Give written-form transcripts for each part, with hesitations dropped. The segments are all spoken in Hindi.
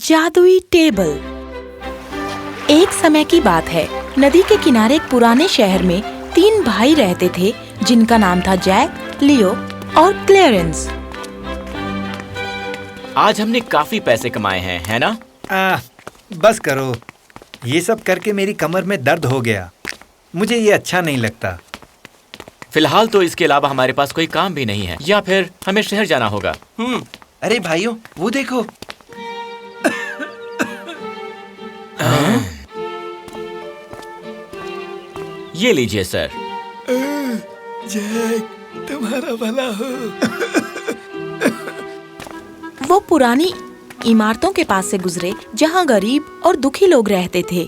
जादुई टेबल। एक समय की बात है, नदी के किनारे एक पुराने शहर में 3 भाई रहते थे जिनका नाम था जैक, लियो और क्लेरेंस। आज हमने काफी पैसे कमाए हैं, है ना? बस करो, ये सब करके मेरी कमर में दर्द हो गया। मुझे ये अच्छा नहीं लगता। फिलहाल तो इसके अलावा हमारे पास कोई काम भी नहीं है, या फिर हमें शहर जाना होगा। अरे भाइयों, वो देखो। ये लीजिए सर। जैक, तुम्हारा भला हो। वो पुरानी इमारतों के पास से गुजरे जहाँ गरीब और दुखी लोग रहते थे।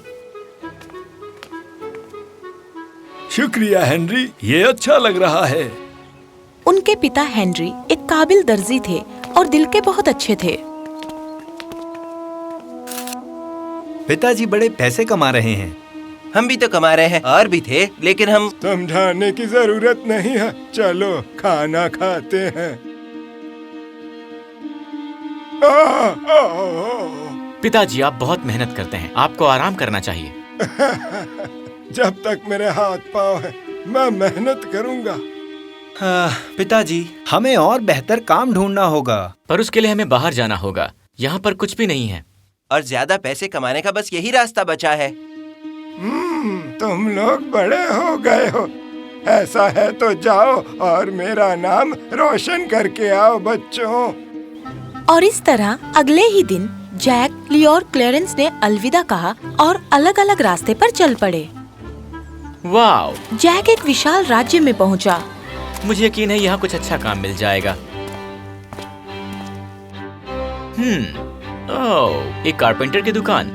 शुक्रिया हेनरी, ये अच्छा लग रहा है। उनके पिता हेनरी एक काबिल दर्जी थे और दिल के बहुत अच्छे थे। पिताजी बड़े पैसे कमा रहे हैं। हम भी तो कमा रहे हैं और भी थे, लेकिन हम समझाने की जरूरत नहीं है। चलो खाना खाते हैं। पिताजी आप बहुत मेहनत करते हैं, आपको आराम करना चाहिए। जब तक मेरे हाथ पाँव हैं, मैं मेहनत करूंगा। पिताजी, हमें और बेहतर काम ढूंढना होगा। पर उसके लिए हमें बाहर जाना होगा। यहाँ पर कुछ भी नहीं है। और ज्यादा पैसे कमाने का बस यही रास्ता बचा है। तुम लोग बड़े हो गए हो। ऐसा है तो जाओ और मेरा नाम रोशन करके आओ बच्चों। और इस तरह अगले ही दिन जैक, लियो और क्लेरेंस ने अलविदा कहा और अलग अलग रास्ते पर चल पड़े। वाह! जैक एक विशाल राज्य में पहुंचा। मुझे यकीन है यहाँ कुछ अच्छा काम मिल जाएगा। ओह, एक कारपेंटर की दुकान,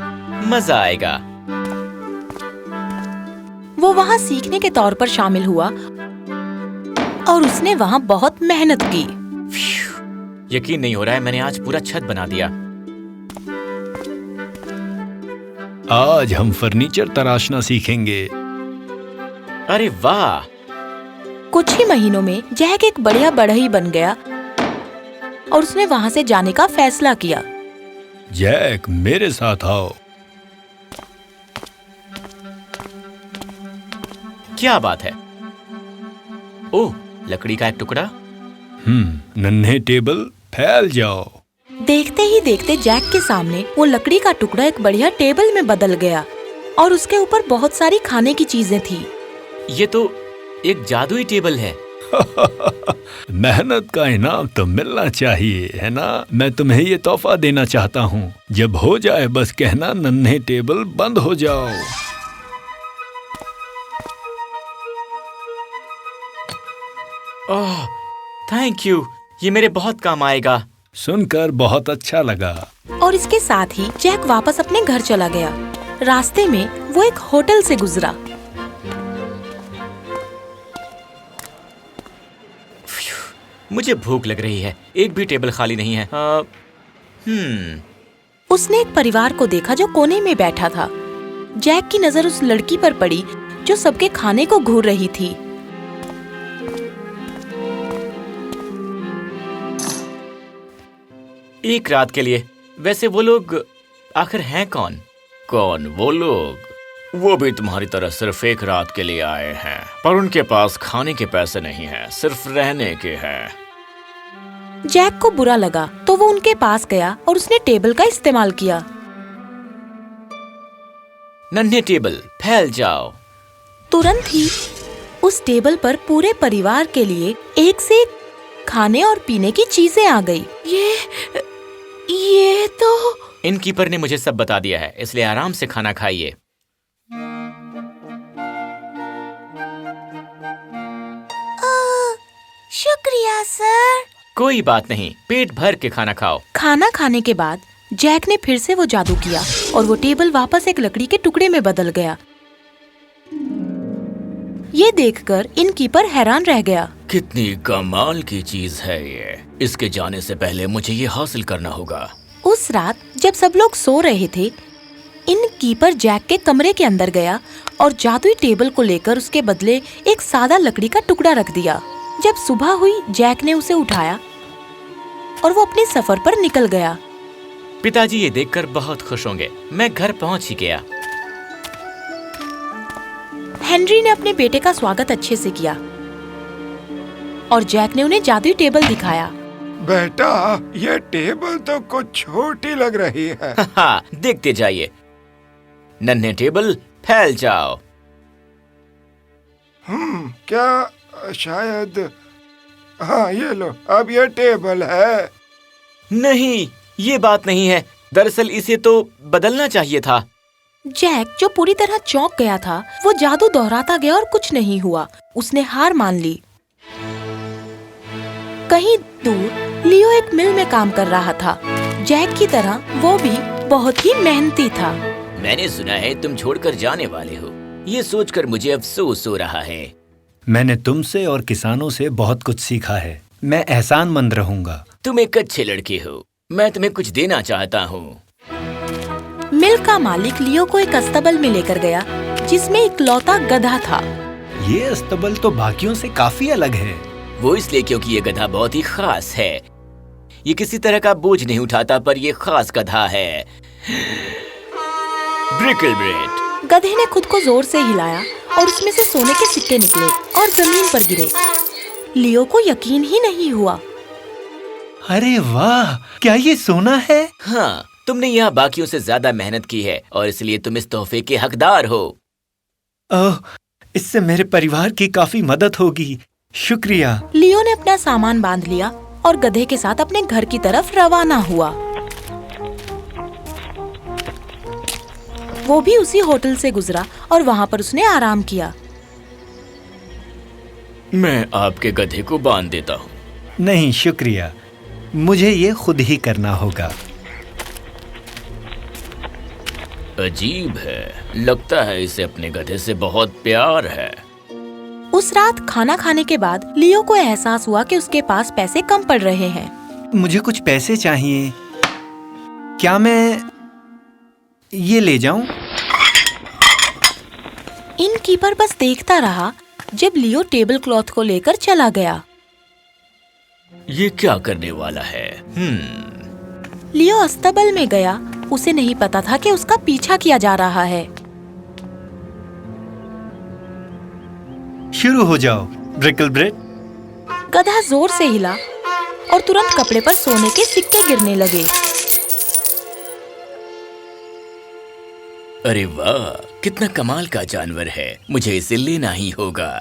मजा आएगा। वो वहाँ सीखने के तौर पर शामिल हुआ और उसने वहाँ बहुत मेहनत की। यकीन नहीं हो रहा है, मैंने आज पूरा छत बना दिया। आज हम फर्नीचर तराशना सीखेंगे। अरे वाह! कुछ ही महीनों में जैक एक बढ़िया बढ़ई बन गया और उसने वहाँ से जाने का फैसला किया। जैक, मेरे साथ आओ। क्या बात है? ओह, लकड़ी का एक टुकड़ा। नन्हे टेबल, फैल जाओ। देखते ही देखते जैक के सामने वो लकड़ी का टुकड़ा एक बढ़िया टेबल में बदल गया और उसके ऊपर बहुत सारी खाने की चीजें थी। ये तो एक जादुई टेबल है। मेहनत का इनाम तो मिलना चाहिए, है ना? मैं तुम्हें ये तोहफा देना चाहता हूँ। जब हो जाए बस कहना, नन्हे टेबल बंद हो जाओ। ओह, थैंक यू, ये मेरे बहुत काम आएगा। सुनकर बहुत अच्छा लगा। और इसके साथ ही जैक वापस अपने घर चला गया। रास्ते में वो एक होटल से गुजरा। मुझे भूख लग रही है, एक भी टेबल खाली नहीं है। उसने एक परिवार को देखा जो कोने में बैठा था। जैक की नजर उस लड़की पर पड़ी जो सबके खाने को घूर रही थी। एक रात के लिए। वैसे वो लोग आखिर हैं कौन? कौन वो लोग? वो भी तुम्हारी तरह सिर्फ एक रात के लिए आए हैं, पर उनके पास खाने के पैसे नहीं हैं, सिर्फ रहने के हैं। जैक को बुरा लगा तो वो उनके पास गया और उसने टेबल का इस्तेमाल किया। नन्हे टेबल, फैल जाओ। तुरंत ही उस टेबल पर पूरे परिवार के लिए एक से एक खाने और पीने की चीजें आ गई। ये तो इनकीपर ने मुझे सब बता दिया है, इसलिए आराम से खाना खाइए। शुक्रिया सर। कोई बात नहीं, पेट भर के खाना खाओ। खाना खाने के बाद जैक ने फिर से वो जादू किया और वो टेबल वापस एक लकड़ी के टुकड़े में बदल गया। ये देखकर इनकीपर हैरान रह गया। कितनी कमाल की चीज है ये। इसके जाने से पहले मुझे ये हासिल करना होगा। उस रात जब सब लोग सो रहे थे, इनकीपर जैक के कमरे के अंदर गया और जादुई टेबल को लेकर उसके बदले एक सादा लकड़ी का टुकड़ा रख दिया। जब सुबह हुई, जैक ने उसे उठाया और वो अपने सफर पर निकल गया। पिताजी ये देखकर बहुत खुश होंगे। मैं घर पहुंच ही गया। हेनरी ने अपने बेटे का स्वागत अच्छे से किया और जैक ने उन्हें जादुई टेबल दिखाया। बेटा, ये टेबल तो कुछ छोटी लग रही है। हाँ, देखते जाइए। नन्हे टेबल, फैल जाओ। क्या शायद, हाँ ये लो, अब ये टेबल है। नहीं, ये बात नहीं है। दरअसल इसे तो बदलना चाहिए था। जैक, जो पूरी तरह चौंक गया था, वो जादू दोहराता गया और कुछ नहीं हुआ। उसने हार मान ली। कहीं दूर लियो एक मिल में काम कर रहा था। जैक की तरह वो भी बहुत ही मेहनती था। मैंने सुना है तुम छोड़कर जाने वाले हो। ये सोचकर मुझे अफसोस हो रहा है। मैंने तुमसे और किसानों से बहुत कुछ सीखा है। मैं एहसानमंद रहूंगा। तुम एक अच्छे लड़के हो। मैं तुम्हें कुछ देना चाहता हूँ। मिल का मालिक लियो को एक अस्तबल में लेकर गया जिसमें इकलौता गधा था। ये अस्तबल तो बाकियों से काफी अलग है। वो इसलिए क्योंकि ये गधा बहुत ही खास है। ये किसी तरह का बोझ नहीं उठाता, पर ये खास गधा है। ब्रिकलब्रेट। गधे ने खुद को जोर से हिलाया और उसमें से सोने के सिक्के निकले और जमीन पर गिरे। लियो को यकीन ही नहीं हुआ। अरे वाह, क्या ये सोना है? हाँ, तुमने यहाँ बाकियों से ज्यादा मेहनत की है और इसलिए तुम इस तोहफे के हकदार हो। ओह, इससे मेरे परिवार की काफी मदद होगी। शुक्रिया। लियो ने अपना सामान बांध लिया और गधे के साथ अपने घर की तरफ रवाना हुआ। वो भी उसी होटल से गुजरा और वहाँ पर उसने आराम किया। मैं आपके गधे को बांध देता हूँ। नहीं शुक्रिया, मुझे ये खुद ही करना होगा। अजीब है, लगता है इसे अपने गधे से बहुत प्यार है। उस रात खाना खाने के बाद लियो को एहसास हुआ कि उसके पास पैसे कम पड़ रहे हैं। मुझे कुछ पैसे चाहिए। क्या मैं ये ले जाऊं? इनकीपर बस देखता रहा जब लियो टेबल क्लॉथ को लेकर चला गया। ये क्या करने वाला है? लियो अस्तबल में गया। उसे नहीं पता था कि उसका पीछा किया जा रहा है। शुरू हो जाओ, ब्रिकलब्रेट। गधा जोर से हिला और तुरंत कपड़े पर सोने के सिक्के गिरने लगे। अरे वाह, कितना कमाल का जानवर है। मुझे इसे लेना ही होगा।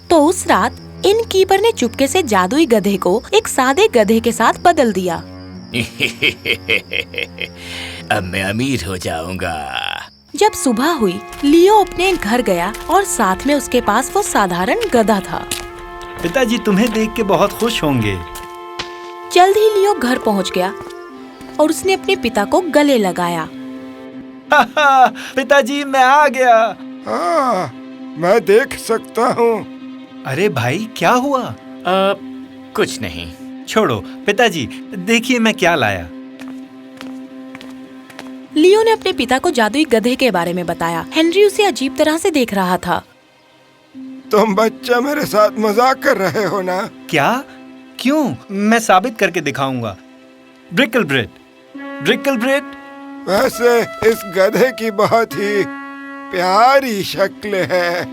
तो उस रात इनकीपर ने चुपके से जादुई गधे को एक सादे गधे के साथ बदल दिया। अब मैं अमीर हो जाऊंगा। जब सुबह हुई, लियो अपने घर गया और साथ में उसके पास वो साधारण गधा था। पिताजी तुम्हें देख के बहुत खुश होंगे। जल्द ही लियो घर पहुंच गया और उसने अपने पिता को गले लगाया। पिताजी, मैं आ गया। हाँ, मैं देख सकता हूँ। अरे भाई, क्या हुआ? कुछ नहीं। छोड़ो पिताजी, देखिए मैं क्या लाया। लियो ने अपने पिता को जादुई गधे के बारे में बताया। हेनरी उसे अजीब तरह से देख रहा था। तुम बच्चा मेरे साथ मजाक कर रहे हो ना? क्या? क्यों? मैं साबित करके दिखाऊंगा। ब्रिकलब्रेट, ब्रिकलब्रेट। वैसे इस गधे की बहुत ही प्यारी शक्ल है।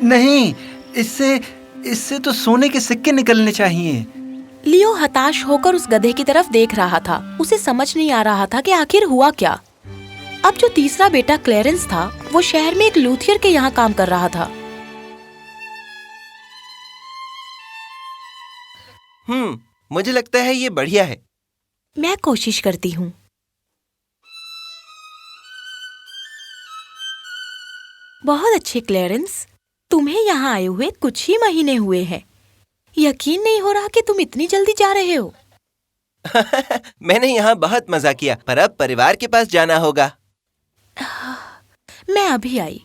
नहीं, इससे तो सोने के सिक्के निकलने चाहिए। लियो हताश होकर उस गधे की तरफ देख रहा था। उसे समझ नहीं आ रहा था कि आखिर हुआ क्या। अब जो तीसरा बेटा क्लेरेंस था, वो शहर में एक लूथियर के यहाँ काम कर रहा था। मुझे लगता है ये बढ़िया है। मैं कोशिश करती हूँ। बहुत अच्छे क्लेरेंस, तुम्हें यहाँ आए हुए कुछ ही महीने हुए हैं। यकीन नहीं हो रहा कि तुम इतनी जल्दी जा रहे हो। मैंने यहाँ बहुत मजा किया, पर अब परिवार के पास जाना होगा। मैं अभी आई।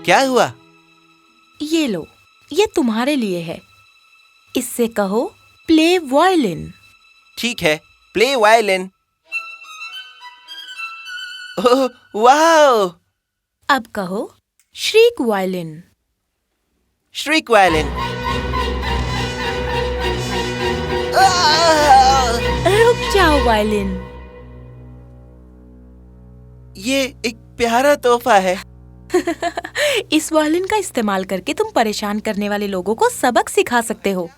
क्या हुआ? ये लो, ये तुम्हारे लिए है। इससे कहो प्ले वायलिन। ठीक है, प्ले वायलिन। ओह वाह! अब कहो श्रीक वायलिन। श्रीक वायलिन। रुक जाओ वायलिन। ये एक प्यारा तोहफा है। इस वायलिन का इस्तेमाल करके तुम परेशान करने वाले लोगों को सबक सिखा सकते हो।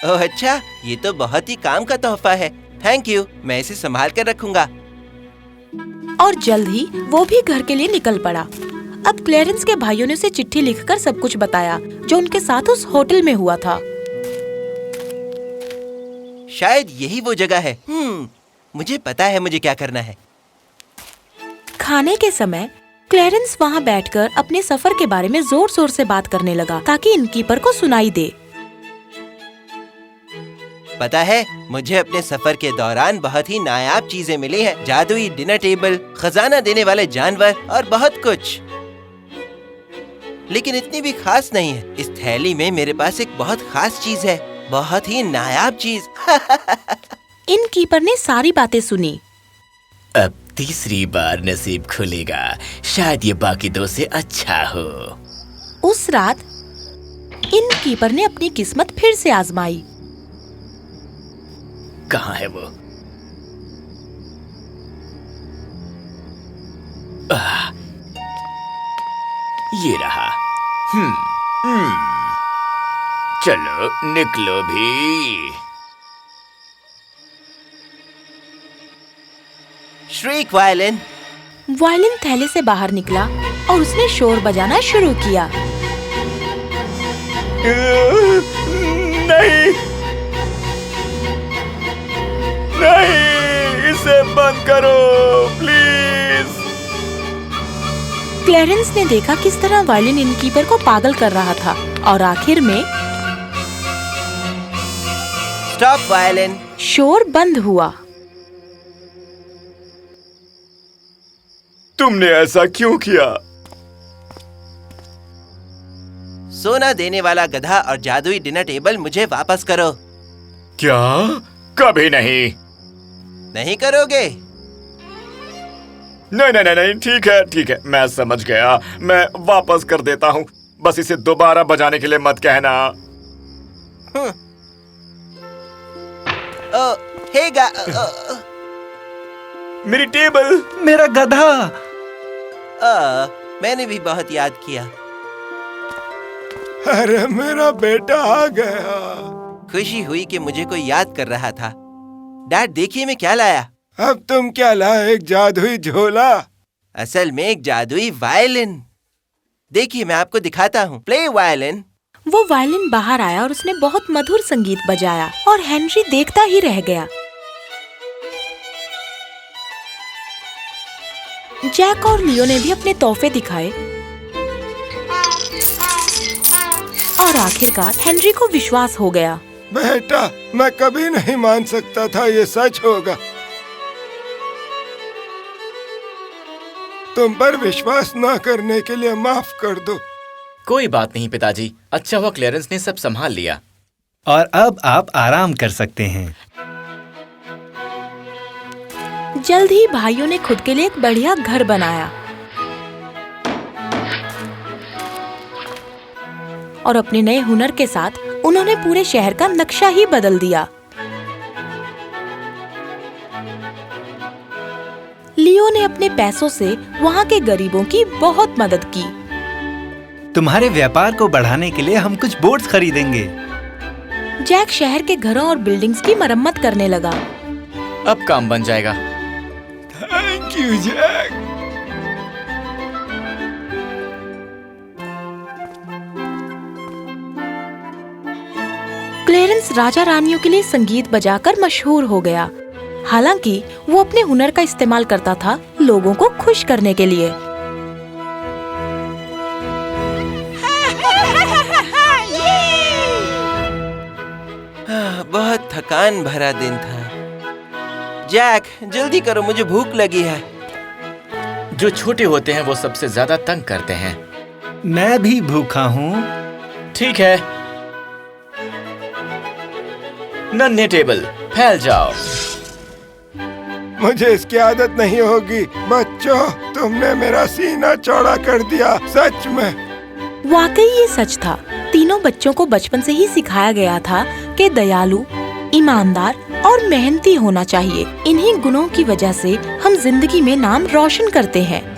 ओह अच्छा, ये तो बहुत ही काम का तोहफा है। थैंक यू, मैं इसे संभाल कर रखूंगा। और जल्द ही वो भी घर के लिए निकल पड़ा। अब क्लेरेंस के भाइयों ने उसे चिट्ठी लिखकर सब कुछ बताया जो उनके साथ उस होटल में हुआ था। शायद यही वो जगह है। मुझे पता है मुझे क्या करना है। खाने के समय क्लेरेंस वहाँ बैठकर अपने सफर के बारे में जोर शोर से बात करने लगा ताकि इनकीपर को सुनाई दे। पता है, मुझे अपने सफर के दौरान बहुत ही नायाब चीजें मिली हैं। जादुई डिनर टेबल, खजाना देने वाले जानवर और बहुत कुछ। लेकिन इतनी भी खास नहीं है। इस थैली में मेरे पास एक बहुत खास चीज है, बहुत ही नायाब चीज। इनकीपर ने सारी बातें सुनी। अब तीसरी बार नसीब खुलेगा। शायद ये बाकी दो से अच्छा हो। उस रात इनकीपर ने अपनी किस्मत फिर से आजमाई। कहाँ है वो? ये रहा। चलो निकलो भी। श्रीक वायलिन। वायलिन थैले से बाहर निकला और उसने शोर बजाना शुरू किया। नहीं, नहीं, इसे बंद करो प्लीज। क्लेरेंस ने देखा किस तरह वायलिन इनकीपर को पागल कर रहा था और आखिर में स्टॉप वायलिन। शोर बंद हुआ। तुमने ऐसा क्यों किया? सोना देने वाला गधा और जादुई डिनर टेबल मुझे वापस करो। क्या? कभी नहीं। नहीं करोगे? नहीं नहीं नहीं, ठीक है, मैं समझ गया। मैं वापस कर देता हूँ। बस इसे दोबारा बजाने के लिए मत कहना। मेरी टेबल, मेरा गधा। मैंने भी बहुत याद किया। अरे मेरा बेटा आ गया। खुशी हुई कि मुझे कोई याद कर रहा था। डैड देखिए मैं क्या लाया। अब तुम क्या लाए? एक जादुई झोला? असल में एक जादुई वायलिन। देखिए मैं आपको दिखाता हूँ। Play violin. वो वायलिन बाहर आया और उसने बहुत मधुर संगीत बजाया और हेनरी देखता ही रह गया। जैक और लियो ने भी अपने तोहफे दिखाए और आखिरकार हेनरी को विश्वास हो गया। बेटा, मैं कभी नहीं मान सकता था ये सच होगा। तुम पर विश्वास न करने के लिए माफ कर दो। कोई बात नहीं पिताजी, अच्छा हुआ क्लेरेंस ने सब संभाल लिया। और अब आप आराम कर सकते हैं। जल्द ही भाइयों ने खुद के लिए एक बढ़िया घर बनाया और अपने नए हुनर के साथ उन्होंने पूरे शहर का नक्शा ही बदल दिया। लियो ने अपने पैसों से वहाँ के गरीबों की बहुत मदद की। तुम्हारे व्यापार को बढ़ाने के लिए हम कुछ बोर्ड्स खरीदेंगे। जैक शहर के घरों और बिल्डिंग्स की मरम्मत करने लगा। अब काम बन जाएगा। Thank you Jack. क्लेरेंस राजा रानियों के लिए संगीत बजाकर मशहूर हो गया। हालांकि वो अपने हुनर का इस्तेमाल करता था लोगों को खुश करने के लिए। बहुत थकान भरा दिन था। जैक जल्दी करो, मुझे भूख लगी है। जो छोटे होते हैं वो सबसे ज्यादा तंग करते हैं। मैं भी भूखा हूँ। ठीक है, नन्हे टेबल फैल जाओ। मुझे इसकी आदत नहीं होगी। बच्चों, तुमने मेरा सीना चौड़ा कर दिया, सच में। वाकई ये सच था। तीनों बच्चों को बचपन से ही सिखाया गया था कि दयालु, ईमानदार और मेहनती होना चाहिए। इन्हीं गुणों की वजह से हम जिंदगी में नाम रोशन करते हैं।